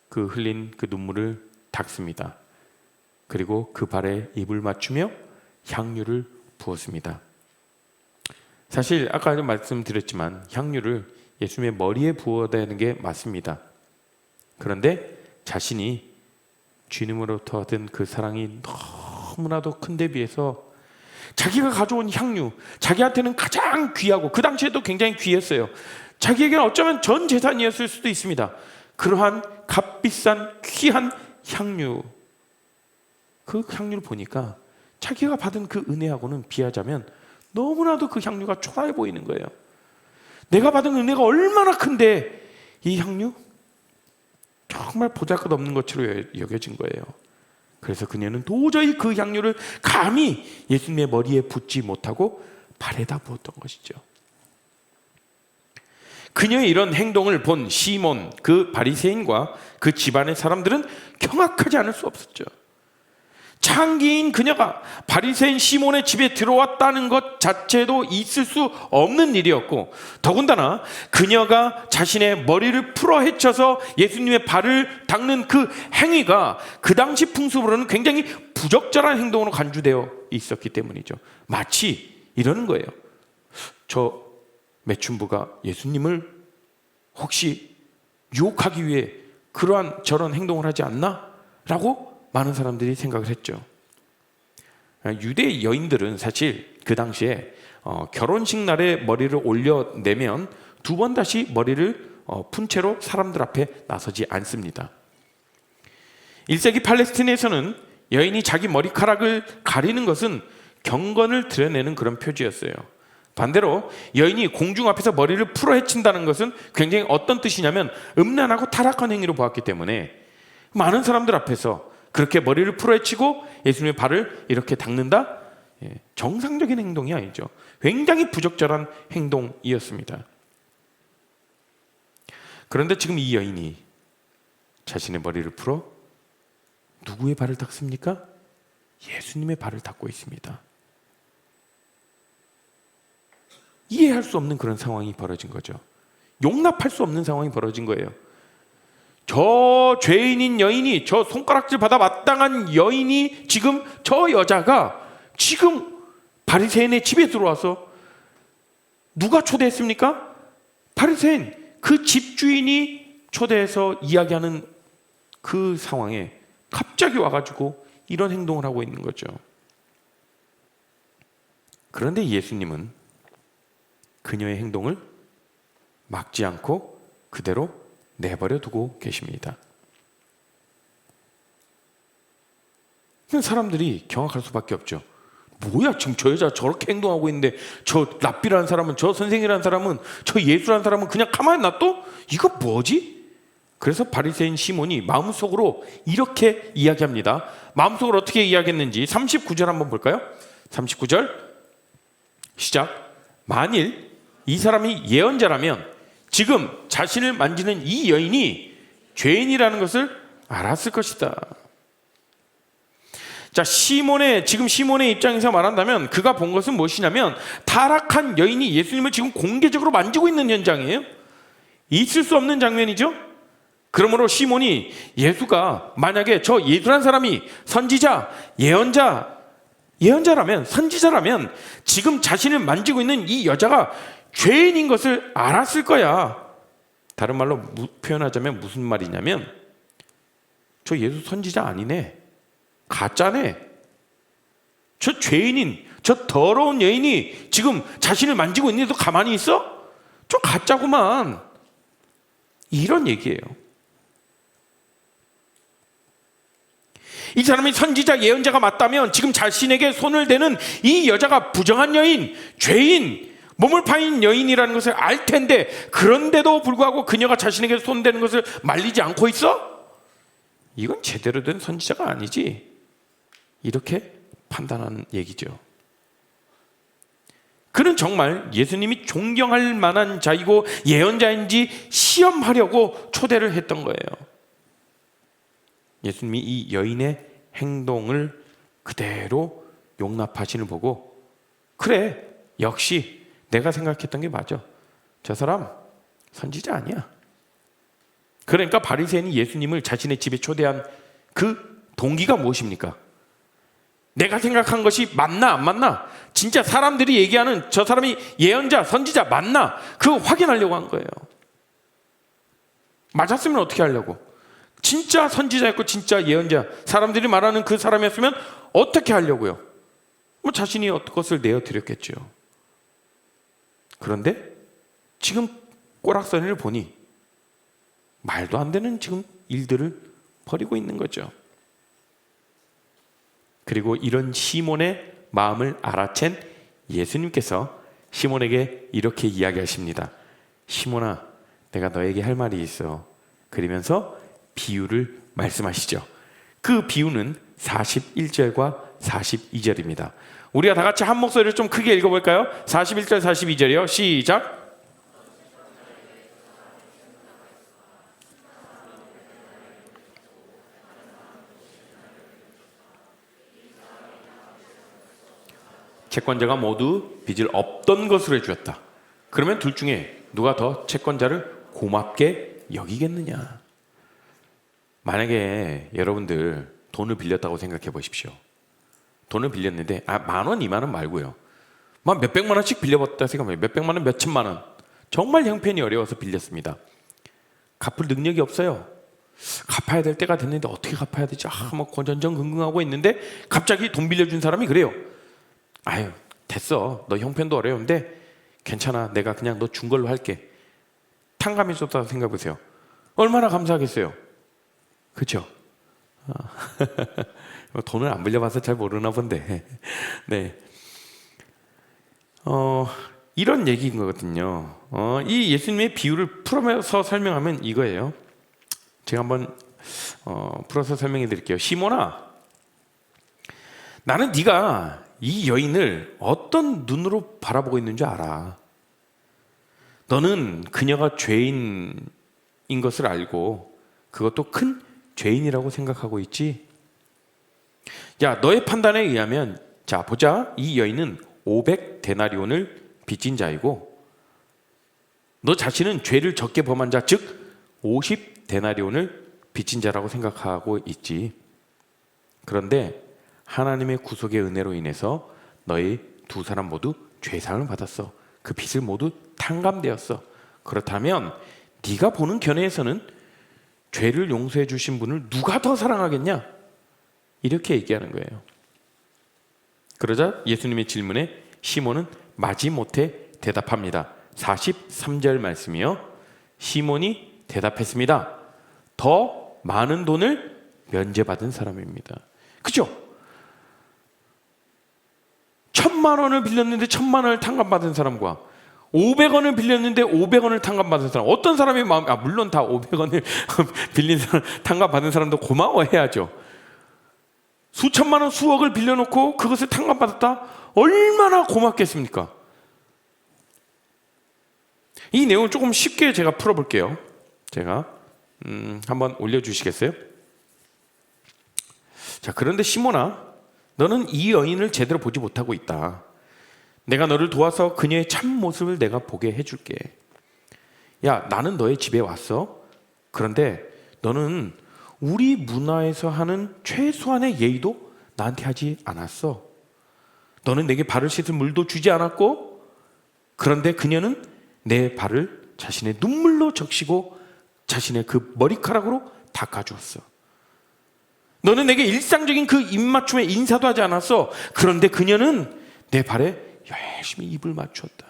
그 흘린 그 눈물을 닦습니다. 그리고 그 발에 입을 맞추며 향유를 부었습니다. 사실 아까 말씀드렸지만 향유를 예수님의 머리에 부어야 되는 게 맞습니다. 그런데 자신이 주님으로부터 받은 그 사랑이 너무나도 큰데 비해서 자기가 가져온 향유, 자기한테는 가장 귀하고 그 당시에도 굉장히 귀했어요. 자기에게는 어쩌면 전 재산이었을 수도 있습니다. 그러한 값비싼 귀한 향유, 그 향유를 보니까 자기가 받은 그 은혜하고는 비하자면 너무나도 그 향유가 초라해 보이는 거예요. 내가 받은 은혜가 얼마나 큰데 이 향유? 정말 보잘것없는 것으로 여겨진 거예요. 그래서 그녀는 도저히 그 향유를 감히 예수님의 머리에 붓지 못하고 발에다 부었던 것이죠. 그녀의 이런 행동을 본 시몬, 그 바리새인과 그 집안의 사람들은 경악하지 않을 수 없었죠. 창기인 그녀가 바리새인 시몬의 집에 들어왔다는 것 자체도 있을 수 없는 일이었고, 더군다나 그녀가 자신의 머리를 풀어 헤쳐서 예수님의 발을 닦는 그 행위가 그 당시 풍습으로는 굉장히 부적절한 행동으로 간주되어 있었기 때문이죠. 마치 이러는 거예요. 저 매춘부가 예수님을 혹시 유혹하기 위해 저런 행동을 하지 않나? 라고 많은 사람들이 생각을 했죠. 유대 여인들은 사실 그 당시에 결혼식 날에 머리를 올려내면 두 번 다시 머리를 푼 채로 사람들 앞에 나서지 않습니다. 1세기 팔레스틴에서는 여인이 자기 머리카락을 가리는 것은 경건을 드러내는 그런 표지였어요. 반대로 여인이 공중 앞에서 머리를 풀어 헤친다는 것은 굉장히 어떤 뜻이냐면 음란하고 타락한 행위로 보았기 때문에 많은 사람들 앞에서 그렇게 머리를 풀어헤치고 예수님의 발을 이렇게 닦는다? 정상적인 행동이 아니죠. 굉장히 부적절한 행동이었습니다. 그런데 지금 이 여인이 자신의 머리를 풀어 누구의 발을 닦습니까? 예수님의 발을 닦고 있습니다. 이해할 수 없는 그런 상황이 벌어진 거죠. 용납할 수 없는 상황이 벌어진 거예요. 저 죄인인 여인이, 저 손가락질 받아 마땅한 여인이 저 여자가 지금 바리새인의 집에 들어와서 누가 초대했습니까? 바리새인, 그 집주인이 초대해서 이야기하는 그 상황에 갑자기 와가지고 이런 행동을 하고 있는 거죠. 그런데 예수님은 그녀의 행동을 막지 않고 그대로 내버려 두고 계십니다. 사람들이 경악할 수밖에 없죠. 뭐야, 지금 저 여자 저렇게 행동하고 있는데 저 랍비라는 사람은, 저 선생이라는 사람은, 저 예수라는 사람은 그냥 가만히 놔둬? 이거 뭐지? 그래서 바리새인 시몬이 마음속으로 이렇게 이야기합니다. 마음속으로 어떻게 이야기했는지 39절 한번 볼까요? 39절 시작. 만일 이 사람이 예언자라면 지금 자신을 만지는 이 여인이 죄인이라는 것을 알았을 것이다. 자, 지금 시몬의 입장에서 말한다면 그가 본 것은 무엇이냐면 타락한 여인이 예수님을 지금 공개적으로 만지고 있는 현장이에요. 있을 수 없는 장면이죠. 그러므로 시몬이 예수가 만약에 저 예수란 사람이 선지자, 예언자라면, 선지자라면 지금 자신을 만지고 있는 이 여자가 죄인인 것을 알았을 거야. 다른 말로 표현하자면 무슨 말이냐면 저 예수 선지자 아니네, 가짜네, 저 죄인인, 저 더러운 여인이 지금 자신을 만지고 있는데도 가만히 있어? 저 가짜구만, 이런 얘기예요. 이 사람이 선지자, 예언자가 맞다면 지금 자신에게 손을 대는 이 여자가 부정한 여인, 죄인, 몸을 파인 여인이라는 것을 알 텐데 그런데도 불구하고 그녀가 자신에게 손대는 것을 말리지 않고 있어? 이건 제대로 된 선지자가 아니지. 이렇게 판단하는 얘기죠. 그는 정말 예수님이 존경할 만한 자이고 예언자인지 시험하려고 초대를 했던 거예요. 예수님이 이 여인의 행동을 그대로 용납하시는 보고, 그래, 역시 내가 생각했던 게 맞아. 저 사람 선지자 아니야. 그러니까 바리새인이 예수님을 자신의 집에 초대한 그 동기가 무엇입니까? 내가 생각한 것이 맞나 안 맞나? 진짜 사람들이 얘기하는 저 사람이 예언자, 선지자 맞나? 그거 확인하려고 한 거예요. 맞았으면 어떻게 하려고? 진짜 선지자였고 진짜 예언자, 사람들이 말하는 그 사람이었으면 어떻게 하려고요? 뭐 자신이 어떤 것을 내어드렸겠죠. 그런데 지금 꼬락서니를 보니 말도 안 되는 지금 일들을 벌이고 있는 거죠. 그리고 이런 시몬의 마음을 알아챈 예수님께서 시몬에게 이렇게 이야기하십니다. 시몬아, 내가 너에게 할 말이 있어. 그러면서 비유를 말씀하시죠. 그 비유는 41절과 42절입니다. 우리가 다 같이 한 목소리를 좀 크게 읽어볼까요? 41절 42절이요. 시작. 채권자가 모두 빚을 없던 것으로 해주었다. 그러면 둘 중에 누가 더 채권자를 고맙게 여기겠느냐? 만약에 여러분들 돈을 빌렸다고 생각해 보십시오. 돈을 빌렸는데 10,000원, 20,000원 말고요, 막 몇백만 원씩 빌려봤다 생각해요. 몇백만 원, 몇천만 원. 정말 형편이 어려워서 빌렸습니다. 갚을 능력이 없어요. 갚아야 될 때가 됐는데 어떻게 갚아야 되지? 뭐 전전긍긍하고 있는데 갑자기 돈 빌려준 사람이 그래요. 아유, 됐어. 너 형편도 어려운데 괜찮아. 내가 그냥 너 준 걸로 할게. 탕감해 줬다고 생각해 보세요. 얼마나 감사하겠어요. 그렇죠? 돈을 안 빌려봐서 잘 모르나 본데. 네. 이런 얘기인 거거든요. 이 예수님의 비유를 풀어서 설명하면 이거예요. 제가 한번 풀어서 설명해 드릴게요. 시몬아, 나는 네가 이 여인을 어떤 눈으로 바라보고 있는 줄 알아. 너는 그녀가 죄인인 것을 알고 그것도 큰 죄인이라고 생각하고 있지. 야, 너의 판단에 의하면, 자 보자, 이 여인은 500데나리온을 빚진 자이고 너 자신은 죄를 적게 범한 자, 즉 50데나리온을 빚진 자라고 생각하고 있지. 그런데 하나님의 구속의 은혜로 인해서 너희 두 사람 모두 죄사함을 받았어. 그 빚을 모두 탕감되었어. 그렇다면 네가 보는 견해에서는 죄를 용서해 주신 분을 누가 더 사랑하겠냐? 이렇게 얘기하는 거예요. 그러자 예수님의 질문에 시몬은 마지못해 대답합니다. 43절 말씀이요. 시몬이 대답했습니다. 더 많은 돈을 면제받은 사람입니다. 그죠? 1,000,000원을 빌렸는데 1,000,000원을 탕감받은 사람과 500원을 빌렸는데 500원을 탕감받은 사람, 어떤 사람이 마음, 물론 다 500원을 빌린 사람, 탕감받은 사람도 고마워해야죠. 수천만 원, 수억을 빌려놓고 그것을 탕감받았다? 얼마나 고맙겠습니까? 이 내용을 조금 쉽게 제가 풀어볼게요. 제가 한번 올려주시겠어요? 자, 그런데 시몬아, 너는 이 여인을 제대로 보지 못하고 있다. 내가 너를 도와서 그녀의 참 모습을 내가 보게 해줄게. 야, 나는 너의 집에 왔어. 그런데 너는 우리 문화에서 하는 최소한의 예의도 나한테 하지 않았어. 너는 내게 발을 씻을 물도 주지 않았고, 그런데 그녀는 내 발을 자신의 눈물로 적시고 자신의 그 머리카락으로 닦아주었어. 너는 내게 일상적인 그 입맞춤에 인사도 하지 않았어. 그런데 그녀는 내 발에 열심히 입을 맞추었다.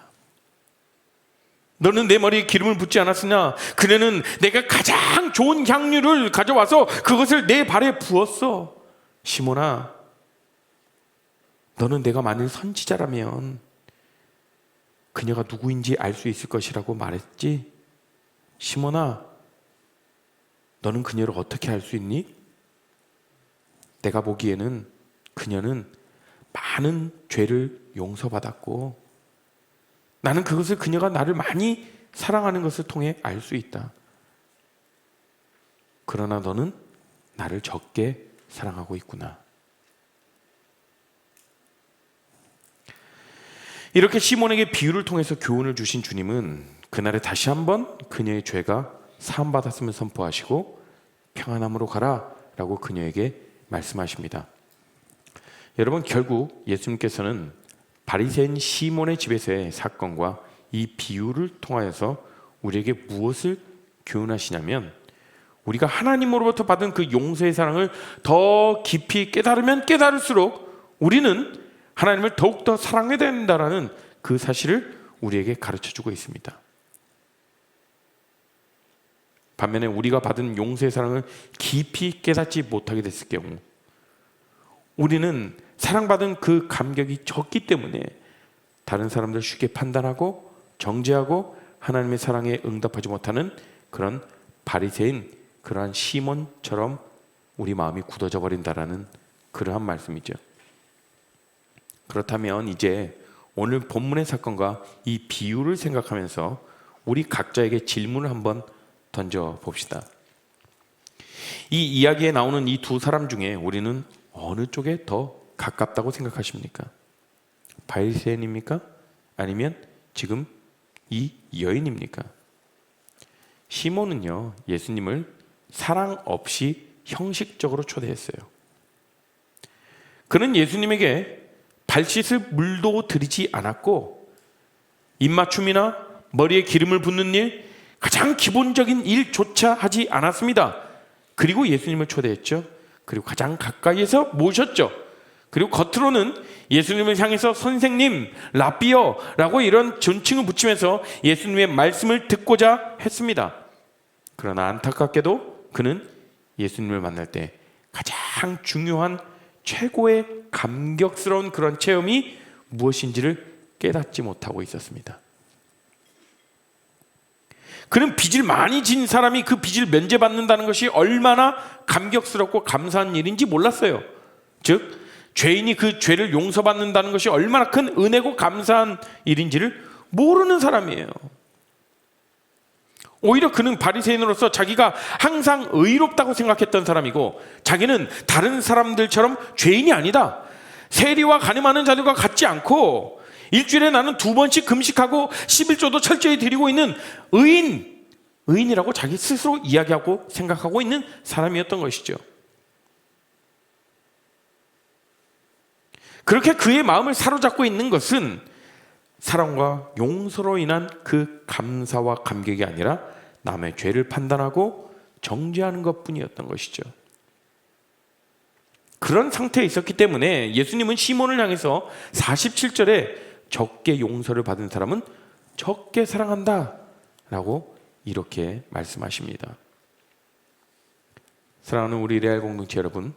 너는 내 머리에 기름을 붓지 않았으냐? 그녀는 내가 가장 좋은 향유를 가져와서 그것을 내 발에 부었어. 시몬아, 너는 내가 만일 선지자라면 그녀가 누구인지 알 수 있을 것이라고 말했지? 시몬아, 너는 그녀를 어떻게 알 수 있니? 내가 보기에는 그녀는 많은 죄를 용서받았고 나는 그것을 그녀가 나를 많이 사랑하는 것을 통해 알 수 있다. 그러나 너는 나를 적게 사랑하고 있구나. 이렇게 시몬에게 비유를 통해서 교훈을 주신 주님은 그날에 다시 한번 그녀의 죄가 사함받았음을 선포하시고 평안함으로 가라 라고 그녀에게 말씀하십니다. 여러분, 결국 예수님께서는 바리새인 시몬의 집에서의 사건과 이 비유를 통하여서 우리에게 무엇을 교훈하시냐면, 우리가 하나님으로부터 받은 그 용서의 사랑을 더 깊이 깨달으면 깨달을수록 우리는 하나님을 더욱더 사랑해야 된다라는 그 사실을 우리에게 가르쳐주고 있습니다. 반면에 우리가 받은 용서의 사랑을 깊이 깨닫지 못하게 됐을 경우 우리는 사랑받은 그 감격이 적기 때문에 다른 사람들 쉽게 판단하고 정죄하고 하나님의 사랑에 응답하지 못하는 그런 바리새인, 그러한 시몬처럼 우리 마음이 굳어져 버린다라는 그러한 말씀이죠. 그렇다면 이제 오늘 본문의 사건과 이 비유를 생각하면서 우리 각자에게 질문을 한번 던져봅시다. 이 이야기에 나오는 이 두 사람 중에 우리는 어느 쪽에 더 가깝다고 생각하십니까? 바리새인입니까? 아니면 지금 이 여인입니까? 시몬은요, 예수님을 사랑 없이 형식적으로 초대했어요. 그는 예수님에게 발 씻을 물도 드리지 않았고 입맞춤이나 머리에 기름을 붓는 일, 가장 기본적인 일조차 하지 않았습니다. 그리고 예수님을 초대했죠. 그리고 가장 가까이에서 모셨죠. 그리고 겉으로는 예수님을 향해서 선생님, 라비어라고 이런 존칭을 붙이면서 예수님의 말씀을 듣고자 했습니다. 그러나 안타깝게도 그는 예수님을 만날 때 가장 중요한 최고의 감격스러운 그런 체험이 무엇인지를 깨닫지 못하고 있었습니다. 그는 빚을 많이 진 사람이 그 빚을 면제받는다는 것이 얼마나 감격스럽고 감사한 일인지 몰랐어요. 즉, 죄인이 그 죄를 용서받는다는 것이 얼마나 큰 은혜고 감사한 일인지를 모르는 사람이에요. 오히려 그는 바리새인으로서 자기가 항상 의롭다고 생각했던 사람이고 자기는 다른 사람들처럼 죄인이 아니다. 세리와 가늠하는 자들과 같지 않고 일주일에 나는 2번씩 금식하고 11조도 철저히 드리고 있는 의인이라고 자기 스스로 이야기하고 생각하고 있는 사람이었던 것이죠. 그렇게 그의 마음을 사로잡고 있는 것은 사랑과 용서로 인한 그 감사와 감격이 아니라 남의 죄를 판단하고 정죄하는 것뿐이었던 것이죠. 그런 상태에 있었기 때문에 예수님은 시몬을 향해서 47절에 적게 용서를 받은 사람은 적게 사랑한다 라고 이렇게 말씀하십니다. 사랑하는 우리 레알 공동체 여러분,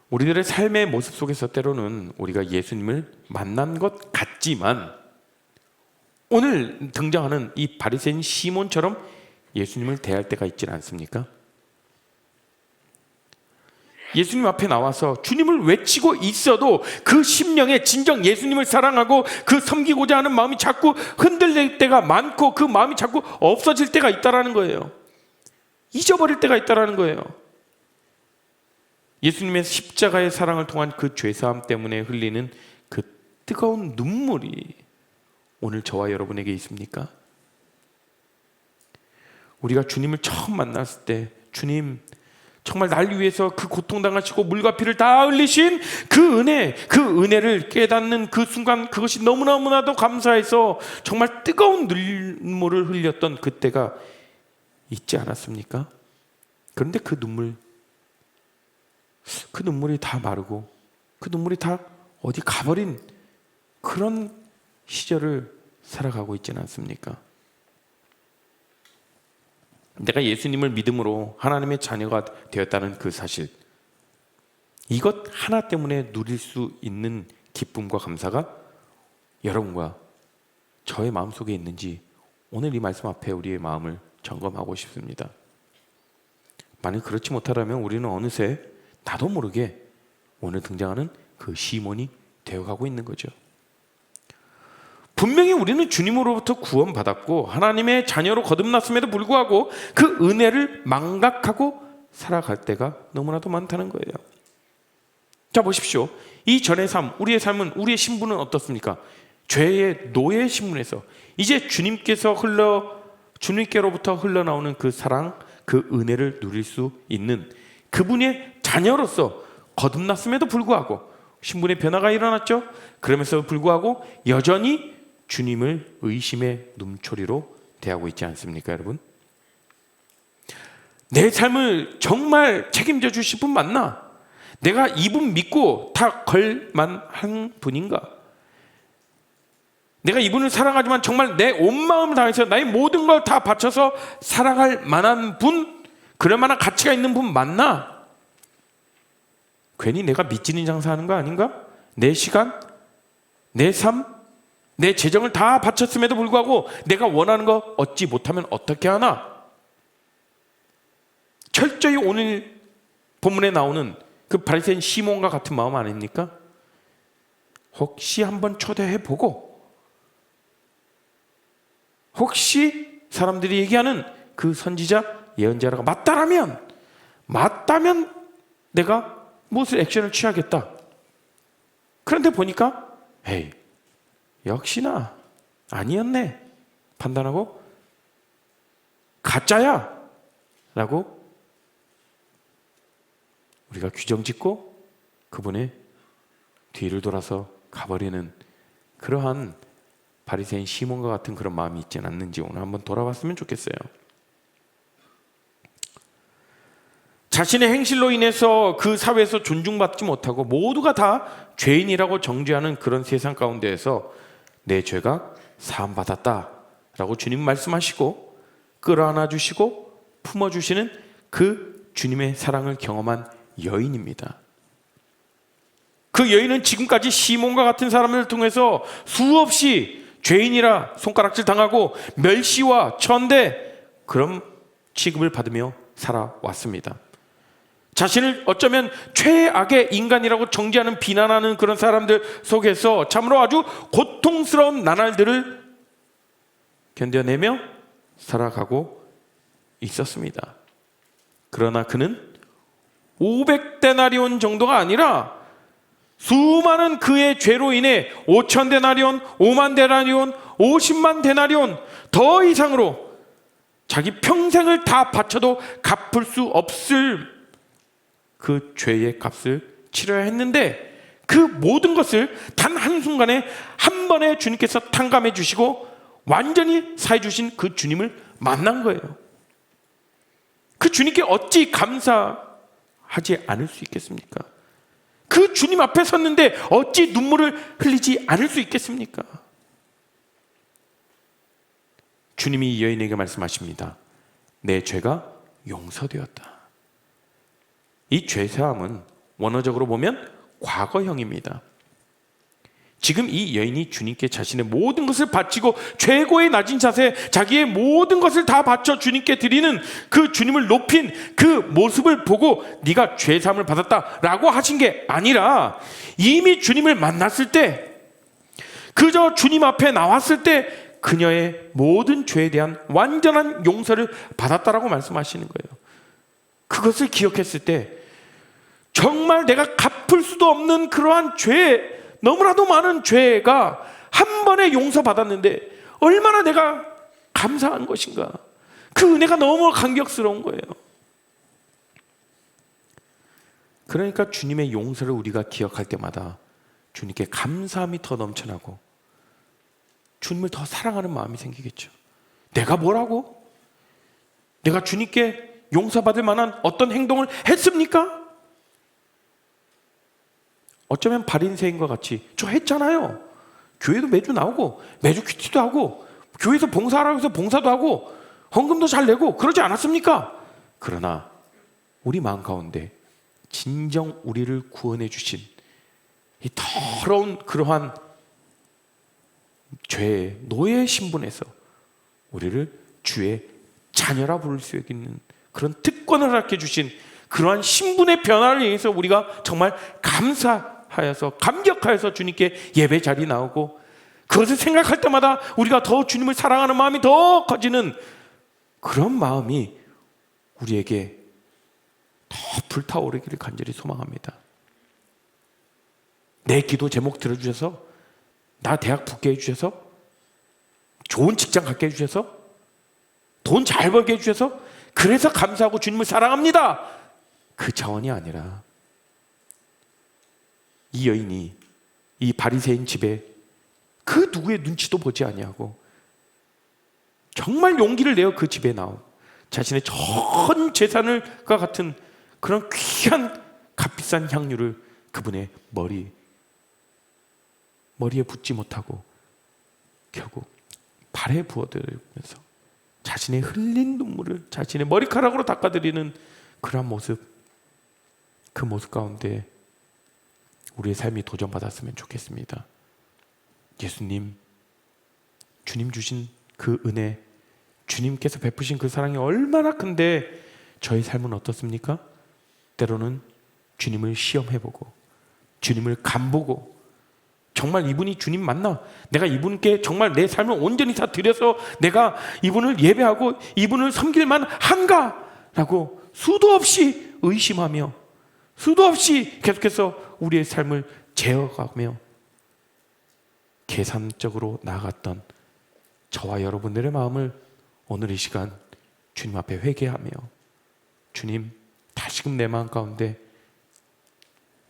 우리들의 삶의 모습 속에서 때로는 우리가 예수님을 만난 것 같지만 오늘 등장하는 이 바리새인 시몬처럼 예수님을 대할 때가 있지는 않습니까? 예수님 앞에 나와서 주님을 외치고 있어도 그 심령에 진정 예수님을 사랑하고 그 섬기고자 하는 마음이 자꾸 흔들릴 때가 많고 그 마음이 자꾸 없어질 때가 있다라는 거예요. 잊어버릴 때가 있다라는 거예요. 예수님의 십자가의 사랑을 통한 그 죄사함 때문에 흘리는 그 뜨거운 눈물이 오늘 저와 여러분에게 있습니까? 우리가 주님을 처음 만났을 때 주님 정말 날 위해서 그 고통당하시고 물과 피를 다 흘리신 그 은혜를 깨닫는 그 순간 그것이 너무나도 감사해서 정말 뜨거운 눈물을 흘렸던 그때가 있지 않았습니까? 그런데 그 눈물이 다 마르고 그 눈물이 다 어디 가버린 그런 시절을 살아가고 있지는 않습니까? 내가 예수님을 믿음으로 하나님의 자녀가 되었다는 그 사실, 이것 하나 때문에 누릴 수 있는 기쁨과 감사가 여러분과 저의 마음속에 있는지 오늘 이 말씀 앞에 우리의 마음을 점검하고 싶습니다. 만약 그렇지 못하다면 우리는 어느새 나도 모르게 오늘 등장하는 그 시몬이 되어가고 있는 거죠. 분명히 우리는 주님으로부터 구원받았고 하나님의 자녀로 거듭났음에도 불구하고 그 은혜를 망각하고 살아갈 때가 너무나도 많다는 거예요. 자, 보십시오. 이전의 삶, 우리의 삶은, 우리의 신분은 어떻습니까? 죄의 노예 신분에서 이제 주님께로부터 흘러나오는 그 사랑, 그 은혜를 누릴 수 있는 그분의 자녀로서 거듭났음에도 불구하고 신분의 변화가 일어났죠. 그러면서도 불구하고 여전히 주님을 의심의 눈초리로 대하고 있지 않습니까, 여러분? 내 삶을 정말 책임져 주실 분 맞나? 내가 이분 믿고 다 걸만한 분인가? 내가 이분을 사랑하지만 정말 내 온 마음을 다해서 나의 모든 걸 다 바쳐서 사랑할 만한 분, 그럴 만한 가치가 있는 분 맞나? 괜히 내가 미치는 장사하는 거 아닌가? 내 시간, 내 삶, 내 재정을 다 바쳤음에도 불구하고 내가 원하는 거 얻지 못하면 어떻게 하나? 철저히 오늘 본문에 나오는 그 바리새인 시몬과 같은 마음 아닙니까? 혹시 한번 초대해보고 혹시 사람들이 얘기하는 그 선지자 예언자라가 맞다면 내가 무엇을 액션을 취하겠다. 그런데 보니까 에이, 역시나 아니었네 판단하고 가짜야 라고 우리가 규정짓고 그분의 뒤를 돌아서 가버리는 그러한 바리새인 시몬과 같은 그런 마음이 있지는 않는지 오늘 한번 돌아봤으면 좋겠어요. 자신의 행실로 인해서 그 사회에서 존중받지 못하고 모두가 다 죄인이라고 정죄하는 그런 세상 가운데에서 내 죄가 사함받았다라고 주님 말씀하시고 끌어안아 주시고 품어주시는 그 주님의 사랑을 경험한 여인입니다. 그 여인은 지금까지 시몬과 같은 사람을 통해서 수없이 죄인이라 손가락질 당하고 멸시와 천대 그런 취급을 받으며 살아왔습니다. 자신을 어쩌면 최악의 인간이라고 정죄하는 비난하는 그런 사람들 속에서 참으로 아주 고통스러운 나날들을 견뎌내며 살아가고 있었습니다. 그러나 그는 500데나리온 정도가 아니라 수많은 그의 죄로 인해 5,000데나리온, 5만 데나리온, 50만 데나리온 더 이상으로 자기 평생을 다 바쳐도 갚을 수 없을 그 죄의 값을 치러야 했는데 그 모든 것을 단 한순간에 한 번에 주님께서 탕감해 주시고 완전히 사해 주신 그 주님을 만난 거예요. 그 주님께 어찌 감사하지 않을 수 있겠습니까? 그 주님 앞에 섰는데 어찌 눈물을 흘리지 않을 수 있겠습니까? 주님이 이 여인에게 말씀하십니다. 내 죄가 용서되었다. 이 죄사함은 원어적으로 보면 과거형입니다. 지금 이 여인이 주님께 자신의 모든 것을 바치고 최고의 낮은 자세, 자기의 모든 것을 다 바쳐 주님께 드리는 그 주님을 높인 그 모습을 보고 네가 죄사함을 받았다라고 하신 게 아니라 이미 주님을 만났을 때, 그저 주님 앞에 나왔을 때 그녀의 모든 죄에 대한 완전한 용서를 받았다라고 말씀하시는 거예요. 그것을 기억했을 때 정말 내가 갚을 수도 없는 그러한 죄, 너무나도 많은 죄가 한 번에 용서받았는데 얼마나 내가 감사한 것인가. 그 은혜가 너무 감격스러운 거예요. 그러니까 주님의 용서를 우리가 기억할 때마다 주님께 감사함이 더 넘쳐나고 주님을 더 사랑하는 마음이 생기겠죠. 내가 뭐라고? 내가 주님께 용서받을 만한 어떤 행동을 했습니까? 어쩌면 바리새인과 같이 저 했잖아요. 교회도 매주 나오고 매주 큐티도 하고 교회에서 봉사하라고 해서 봉사도 하고 헌금도 잘 내고 그러지 않았습니까? 그러나 우리 마음 가운데 진정 우리를 구원해 주신 이 더러운 그러한 죄의 노예 신분에서 우리를 주의 자녀라 부를 수 있는 그런 특권을 갖게 주신 그러한 신분의 변화를 위해서 우리가 정말 감사하여서 감격하여서 주님께 예배 자리 나오고, 그것을 생각할 때마다 우리가 더 주님을 사랑하는 마음이 더 커지는 그런 마음이 우리에게 더 불타오르기를 간절히 소망합니다. 내 기도 제목 들어주셔서, 나 대학 붙게 해주셔서, 좋은 직장 갖게 해주셔서, 돈 잘 벌게 해주셔서, 그래서 감사하고 주님을 사랑합니다, 그 차원이 아니라 이 여인이 이 바리새인 집에 그 누구의 눈치도 보지 아니하고 정말 용기를 내어 그 집에 나온 자신의 전 재산을과 같은 그런 귀한 값비싼 향유를 그분의 머리에 붓지 못하고 결국 발에 부어드리면서 자신의 흘린 눈물을 자신의 머리카락으로 닦아드리는 그러한 모습, 그 모습 가운데 우리의 삶이 도전받았으면 좋겠습니다. 예수님, 주님 주신 그 은혜, 주님께서 베푸신 그 사랑이 얼마나 큰데 저의 삶은 어떻습니까? 때로는 주님을 시험해보고 주님을 간보고, 정말 이분이 주님 맞나? 내가 이분께 정말 내 삶을 온전히 다 드려서 내가 이분을 예배하고 이분을 섬길 만한가? 라고 수도 없이 의심하며 수도 없이 계속해서 우리의 삶을 재어가며 계산적으로 나아갔던 저와 여러분들의 마음을 오늘 이 시간 주님 앞에 회개하며, 주님, 다시금 내 마음 가운데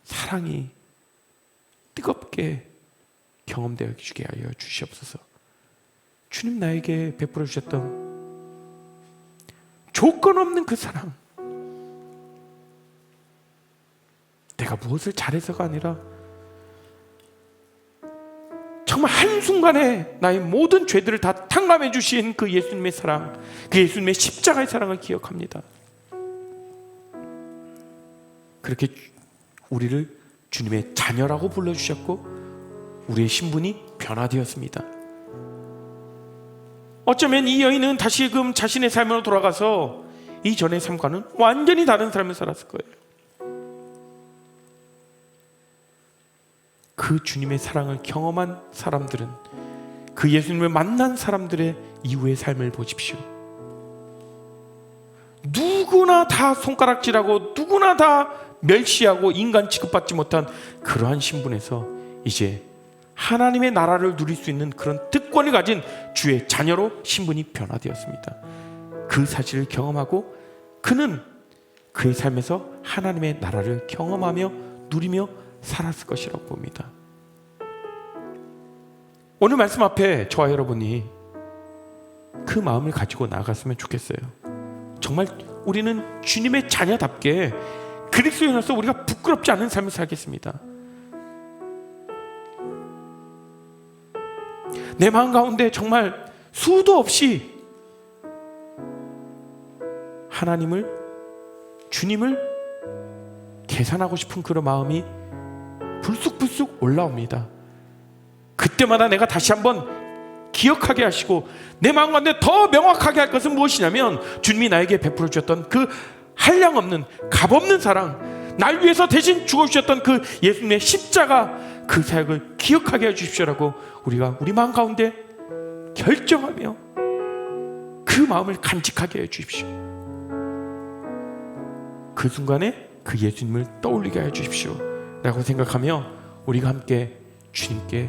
사랑이 뜨겁게 경험되어 주게 하여 주시옵소서. 주님 나에게 베풀어 주셨던 조건 없는 그 사랑, 내가 무엇을 잘해서가 아니라 정말 한순간에 나의 모든 죄들을 다 탕감해 주신 그 예수님의 사랑, 그 예수님의 십자가의 사랑을 기억합니다. 그렇게 우리를 주님의 자녀라고 불러주셨고 우리의 신분이 변화되었습니다. 어쩌면 이 여인은 다시금 자신의 삶으로 돌아가서 이전의 삶과는 완전히 다른 삶을 살았을 거예요. 그 주님의 사랑을 경험한 사람들은, 그 예수님을 만난 사람들의 이후의 삶을 보십시오. 누구나 다 손가락질하고 누구나 다 멸시하고 인간 취급받지 못한 그러한 신분에서 이제 하나님의 나라를 누릴 수 있는 그런 특권을 가진 주의 자녀로 신분이 변화되었습니다. 그 사실을 경험하고 그는 그의 삶에서 하나님의 나라를 경험하며 누리며 살았을 것이라고 봅니다. 오늘 말씀 앞에 저와 여러분이 그 마음을 가지고 나아갔으면 좋겠어요. 정말 우리는 주님의 자녀답게 그리스도인으로서 우리가 부끄럽지 않은 삶을 살겠습니다. 내 마음 가운데 정말 수도 없이 하나님을, 주님을 계산하고 싶은 그런 마음이 불쑥불쑥 올라옵니다. 그때마다 내가 다시 한번 기억하게 하시고 내 마음 가운데 더 명확하게 할 것은 무엇이냐면, 주님이 나에게 베풀어 주셨던 그 한량없는 값없는 사랑, 날 위해서 대신 죽어주셨던 그 예수님의 십자가, 그 사역을 기억하게 해주십시오라고 우리가 우리 마음 가운데 결정하며 그 마음을 간직하게 해주십시오. 그 순간에 그 예수님을 떠올리게 해주십시오 라고 생각하며 우리가 함께 주님께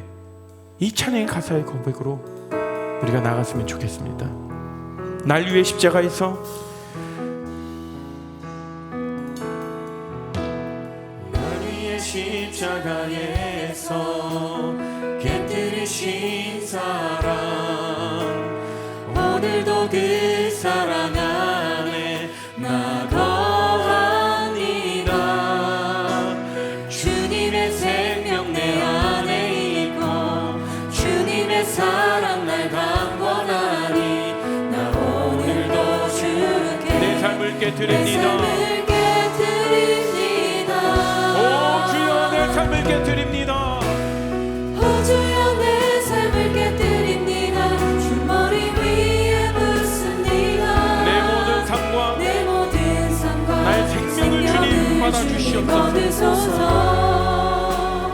이 찬양의 가사의 고백으로 우리가 나갔으면 좋겠습니다. 날 위해 십자가에서, 날 위해 십자가에서 곁들이신 사랑, 오늘도 그 사랑 안에 나 거합니다. 주님의 생명 내 안에 있고 주님의 사랑 날 강권하니 나 오늘도 주께 내 삶을 깨뜨립니다. 오 주여 내 삶을 깨뜨립니다. 오 주여 내 삶을 깨뜨립니다. 받아주시옵소서.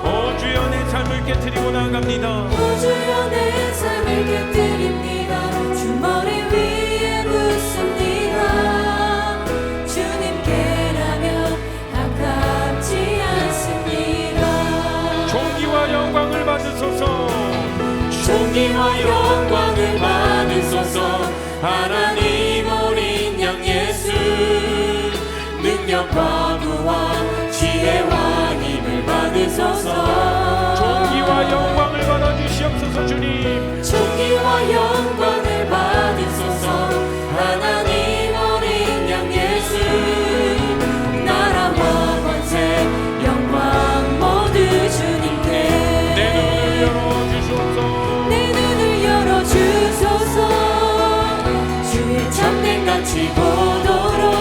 오 주여 내 삶을 깨뜨리고 나아갑니다. 오 주여 내 삶을 깨뜨립니다. 주 머리 위에 묻습니다. 주님께라면 아깝지 않습니다. 존귀와 영광을 받으소서. 존귀와 영광을 받으소서. 하나님 어린 양 예수 능력과 구원 지혜와 힘을 받으소서. 존귀와 영광을 받아주시옵소서. 주님 존귀와 영광을 받으소서. 하나님 어린 양 예수 나라와 권세 영광 모두 주님께. 내 눈을 열어주소서. 내 눈을 열어주소서. 주의 참된 가치 보도록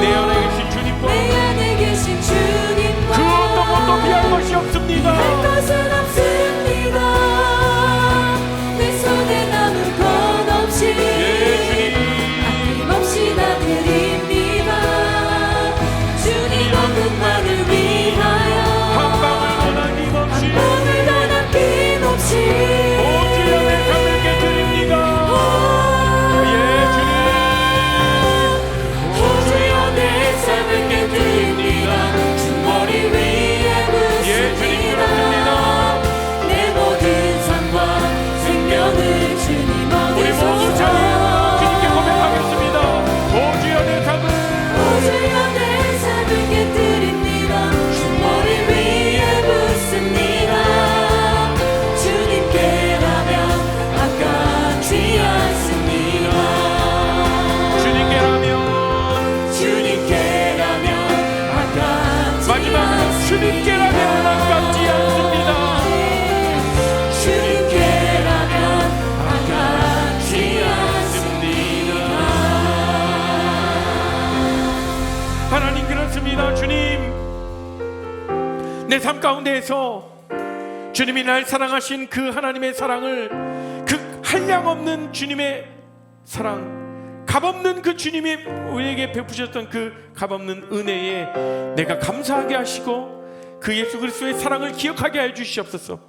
내 안에 계신 주님과 내 안에 계신 주님과 그 어떤 것도 피할 것이 없습니다. 할 것은 없습니다. 내 손에 남은 것 없이 아낌없이 다 드립니다. 주님 한국만을 위하여 한 방울 더 남김없이 한 방울 더 남김없이 오 주여 내 삶을 깨뜨립니다. 예 주님 오 주여 내 삶을 깨뜨립니다. 주 머리 위에 예 주님 그렇습니다. 묻습니다. 내 모든 삶과 생명을 주님 우리 모두 얻으소서. 잘 주님께 고백하겠습니다. 오 주여 내 삶을 오 주여 내 삶을 깨뜨립니다. 주 머리 위에 묻습니다. 주님께라면 아깝지 않습니다. 주님께라면 주님께라면 아깝지 마지막으로 주님께라면 아깝지 않습니다. 주님께라면 아깝지 않습니다. 하나님 그렇습니다. 주님 내 삶 가운데에서 주님이 날 사랑하신 그 하나님의 사랑을 그 한량없는 주님의 사랑 값없는 그 주님이 우리에게 베푸셨던 그 값없는 은혜에 내가 감사하게 하시고 그 예수 그리스도의 사랑을 기억하게 해 주시옵소서.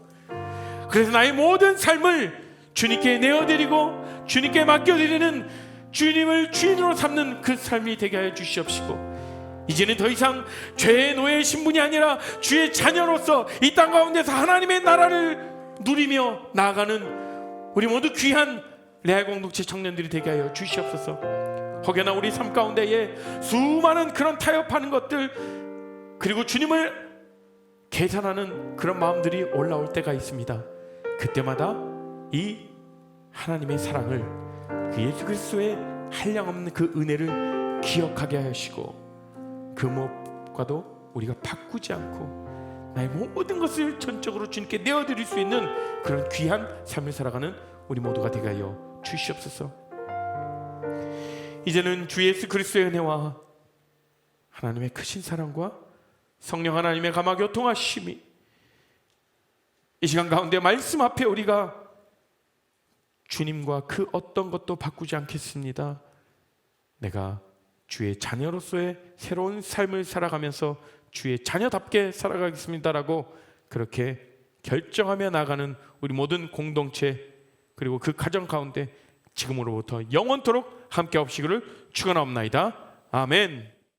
그래서 나의 모든 삶을 주님께 내어드리고 주님께 맡겨드리는 주님을 주인으로 삼는 그 삶이 되게 하여 주시옵시고 이제는 더 이상 죄의 노예의 신분이 아니라 주의 자녀로서 이 땅 가운데서 하나님의 나라를 누리며 나아가는 우리 모두 귀한 레아 공동체 청년들이 되게 하여 주시옵소서. 혹여나 우리 삶 가운데에 수많은 그런 타협하는 것들 그리고 주님을 계산하는 그런 마음들이 올라올 때가 있습니다. 그때마다 이 하나님의 사랑을 그 예수 그리스도의 한량없는 그 은혜를 기억하게 하시고 그 무엇과도 우리가 바꾸지 않고 나의 모든 것을 전적으로 주님께 내어드릴 수 있는 그런 귀한 삶을 살아가는 우리 모두가 되게 하여 주시옵소서. 이제는 주 예수 그리스도의 은혜와 하나님의 크신 사랑과 성령 하나님의 감화 교통하심이 이 시간 가운데 말씀 앞에 우리가 주님과 그 어떤 것도 바꾸지 않겠습니다. 내가 주의 자녀로서의 새로운 삶을 살아가면서 주의 자녀답게 살아가겠습니다라고 그렇게 결정하며 나가는 우리 모든 공동체 그리고 그 가정 가운데 지금으로부터 영원토록 함께 없시기를 축원하옵나이다. 아멘.